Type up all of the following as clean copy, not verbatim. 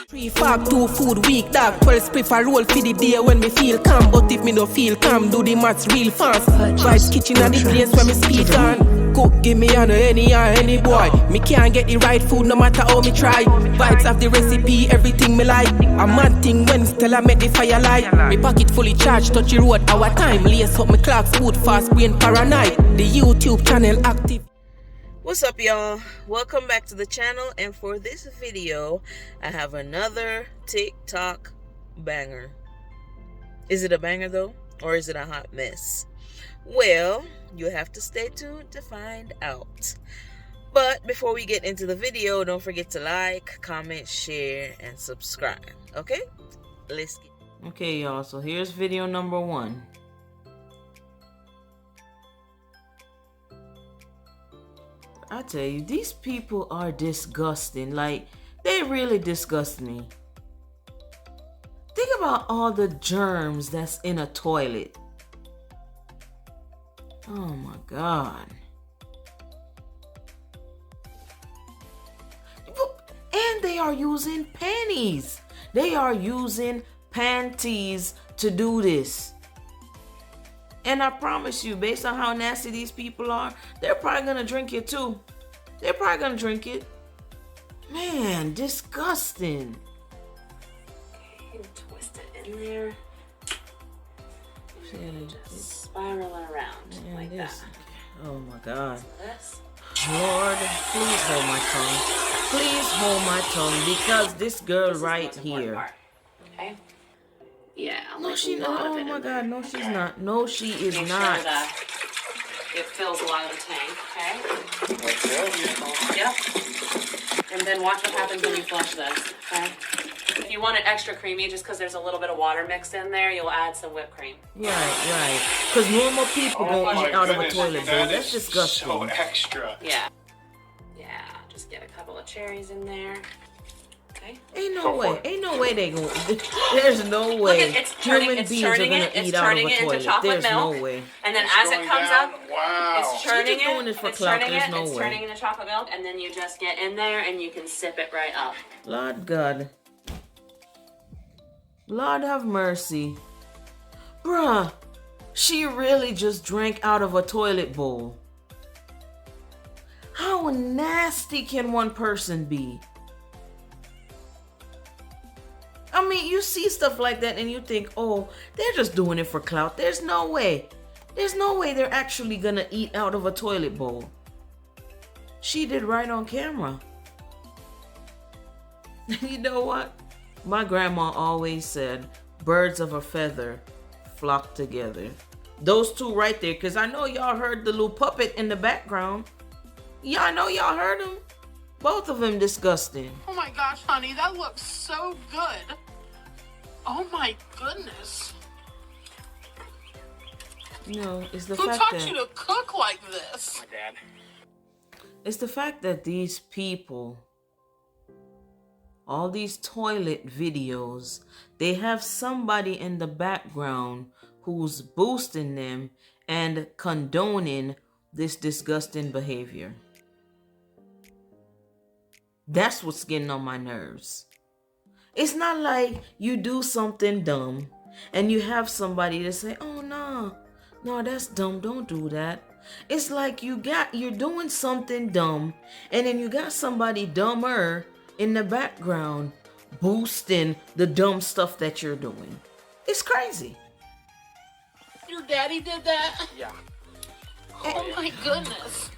3 fag 2 food week dog 12 spliff a roll for the day when me feel calm. But if me no feel calm, do the maths real fast. Vibes kitchen and the place where me speak on. Cook give me on any boy. Me can't get the right food no matter how me try. Vibes have the recipe, everything me like. A mad thing when still I make the fire light. Me pocket fully charged, touch the road our time. Lace up me clocks, food fast, brain paranoid. The YouTube channel active. What's up, y'all? Welcome back to the channel, and for this video I have another TikTok banger. Is it a banger though, or is it a hot mess? Well, you have to stay tuned to find out. But before we get into the video, don't forget to like, comment, share, and subscribe. Okay, let's get. Okay, y'all, so here's video number 1. I tell you, these people are disgusting. Like, they really disgust me. Think about all the germs that's in a toilet. Oh my God. And they are using panties. They are using panties to do this. And I promise you, based on how nasty these people are, they're probably gonna drink it too. They're probably gonna drink it. Man, disgusting. Okay, twist it in there. And just spiral it around like that. Oh my God. So this. Lord, please hold my tongue. Please hold my tongue, because this girl right here. Okay. Yeah. No, she's not. Oh my God, no, she's not. No, she is not. Sure that it fills a lot of the tank. Okay. Yep. And then watch what happens when you flush this. Okay. If you want it extra creamy, just because there's a little bit of water mixed in there, you'll add some whipped cream. Right. Because normal people don't eat out of a toilet bowl. That's disgusting. So extra. Yeah. Yeah. Just get a couple of cherries in there. Okay. Ain't no way they gonna. There's no way human beings are gonna eat out of a toilet. There's no way. And then as it comes up, wow. it's churning it. Doing it for clout. There's no way. It's turning into chocolate milk, and then you just get in there and you can sip it right up. Lord God. Lord have mercy. Bruh, she really just drank out of a toilet bowl. How nasty can one person be? I mean, you see stuff like that and you think, oh, they're just doing it for clout. There's no way. There's no way they're actually gonna eat out of a toilet bowl. She did right on camera. You know what? My grandma always said, birds of a feather flock together. Those two right there, because I know y'all heard the little puppet in the background. Yeah, I know y'all heard him. Both of them disgusting. Oh my gosh, honey, that looks so good. Oh my goodness. You know, it's the Who fact taught that you to cook like this? My dad. it's the fact that these people, all these toilet videos, they have somebody in the background who's boosting them and condoning this disgusting behavior. That's what's getting on my nerves. It's not like you do something dumb and you have somebody to say, oh no, that's dumb, don't do that. It's like you're doing something dumb and then you got somebody dumber in the background boosting the dumb stuff that you're doing. It's crazy. Your daddy did that? Yeah. Oh my goodness.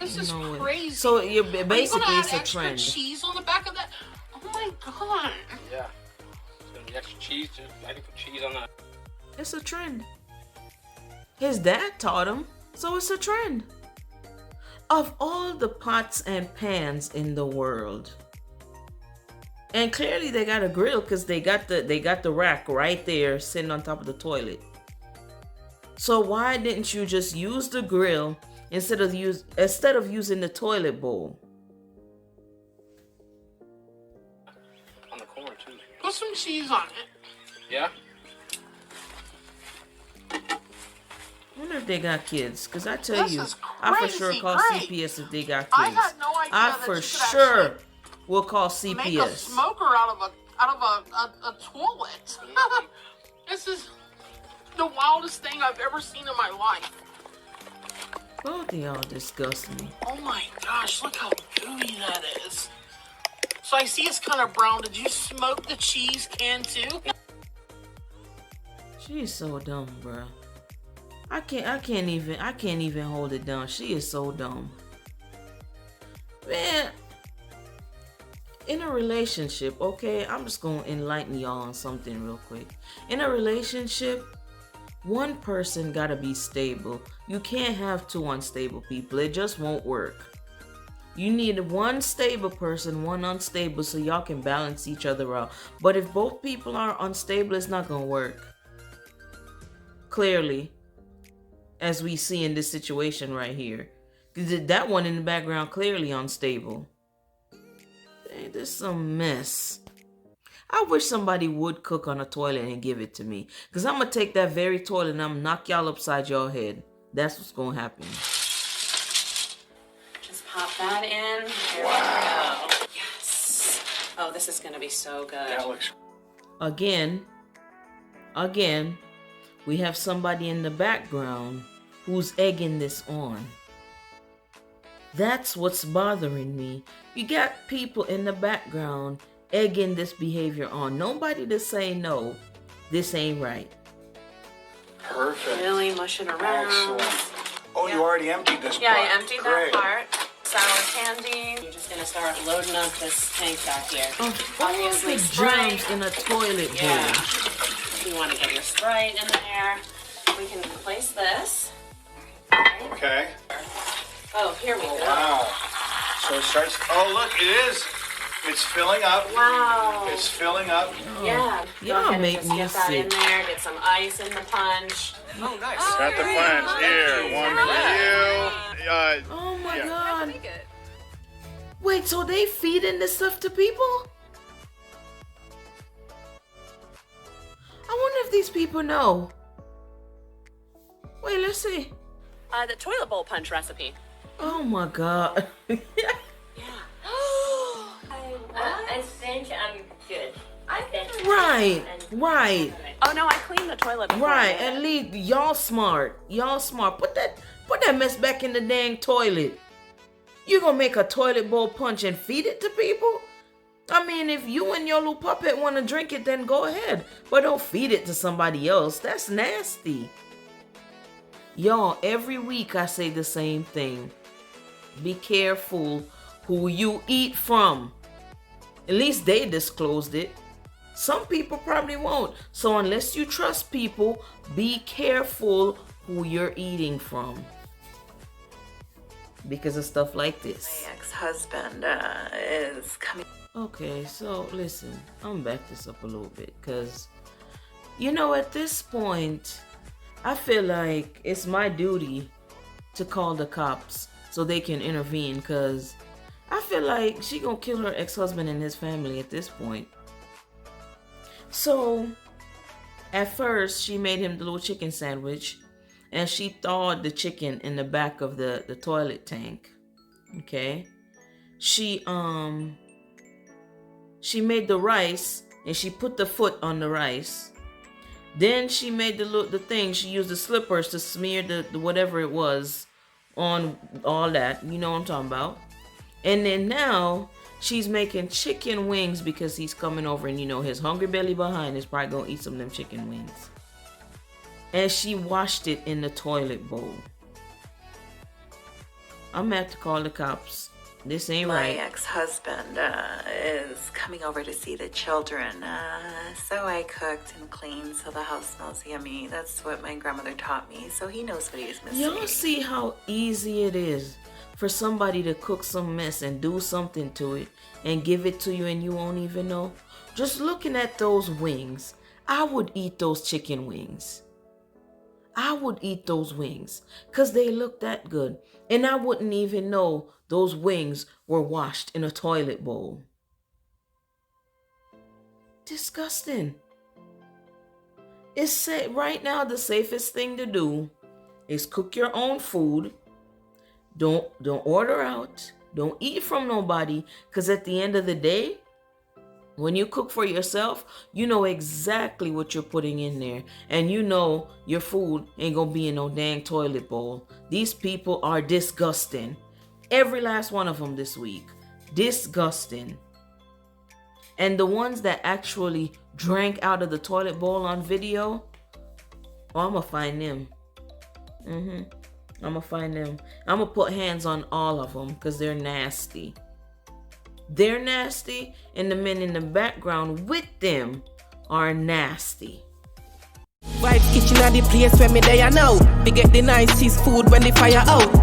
This is crazy. So you're basically, it's a extra trend. Cheese on the back of that. Oh my God. Yeah. It's gonna be extra cheese. I can put cheese on that. It's a trend. His dad taught him, so it's a trend. Of all the pots and pans in the world, and clearly they got a grill because they got the rack right there sitting on top of the toilet. So why didn't you just use the grill instead of using the toilet bowl? On the corner too. Put some cheese on it. Yeah. I wonder if they got kids, because I tell you, I for sure call CPS if they got kids. I had no idea I that for you could sure actually will call make a CPS. smoker out of a toilet. This is the wildest thing I've ever seen in my life. Both of y'all disgust me. Oh my gosh, look how gooey that is. So I see it's kind of brown. Did you smoke the cheese can too? She's so dumb, bruh. I can't even hold it down. She is so dumb. Man, in a relationship, okay, I'm just gonna enlighten y'all on something real quick. In a relationship, one person gotta be stable. You can't have two unstable people. It just won't work. You need one stable person, one unstable, so y'all can balance each other out. But if both people are unstable, it's not gonna work. Clearly, as we see in this situation right here. That one in the background clearly unstable. Hey, this is some mess. I wish somebody would cook on a toilet and give it to me. Because I'm going to take that very toilet and I'm going to knock y'all upside your head. That's what's going to happen. Just pop that in. Here we go. Yes. Oh, this is going to be so good. That looks... Again, we have somebody in the background who's egging this on. That's what's bothering me. You got people in the background egging this behavior on. Nobody to say no, this ain't right. Perfect. Really mush it around. Excellent. Oh, you already emptied this Yeah, part. I emptied Great. that part. Sour candy. You're just gonna start loading up this tank back here. All the germs in a toilet bowl. Yeah. If you want to get your Sprite in there, we can place this. Okay. Oh, here we go. Wow. So it starts... Oh, look, it is. It's filling up. Wow. It's filling up. Yeah. Go Y'all ahead and make just me get that in sick. there. Get some ice in the punch. Oh, nice. Got the punch here. One for you. Oh my Yeah. God. Wait, so they feeding this stuff to people? I wonder if these people know. Wait, let's see. The toilet bowl punch recipe. Oh my God. Yeah. I think I'm good. I think. Right. Oh no, I cleaned the toilet before. Right. At least y'all smart. Put that mess back in the dang toilet. You gonna make a toilet bowl punch and feed it to people? I mean, if you and your little puppet want to drink it, then go ahead. But don't feed it to somebody else. That's nasty. Y'all, every week I say the same thing. Be careful who you eat from. At least they disclosed it. Some people probably won't. So unless you trust people, be careful who you're eating from. Because of stuff like this. My ex-husband is coming. Okay, so listen, I'm gonna back this up a little bit. Because, you know, at this point, I feel like it's my duty to call the cops so they can intervene. Because I feel like she gonna kill her ex-husband and his family at this point. So, at first, she made him the little chicken sandwich. And she thawed the chicken in the back of the toilet tank. Okay. She made the rice and she put the foot on the rice. Then she made the thing. She used the slippers to smear the whatever it was on all that. You know what I'm talking about. And then now she's making chicken wings because he's coming over and, you know, his hungry belly behind is probably gonna eat some of them chicken wings. And she washed it in the toilet bowl. I'm gonna have to call the cops. This ain't right. My ex-husband is coming over to see the children. So I cooked and cleaned so the house smells yummy. That's what my grandmother taught me. So he knows what he's missing. Y'all see how easy it is for somebody to cook some mess and do something to it and give it to you and you won't even know? Just looking at those wings, I would eat those chicken wings. I would eat those wings because they look that good. And I wouldn't even know those wings were washed in a toilet bowl. Disgusting. Right now, the safest thing to do is cook your own food, Don't order out. Don't eat from nobody, because at the end of the day, when you cook for yourself, you know exactly what you're putting in there. And you know your food ain't gonna be in no dang toilet bowl. These people are disgusting. Every last one of them this week. Disgusting. And the ones that actually drank out of the toilet bowl on video, oh, I'm gonna find them. I'm gonna find them. I'm gonna put hands on all of them because they're nasty. They're nasty, and the men in the background with them are nasty. Vibes kitchen at the place where me there now. We get the nicest food when the fire out.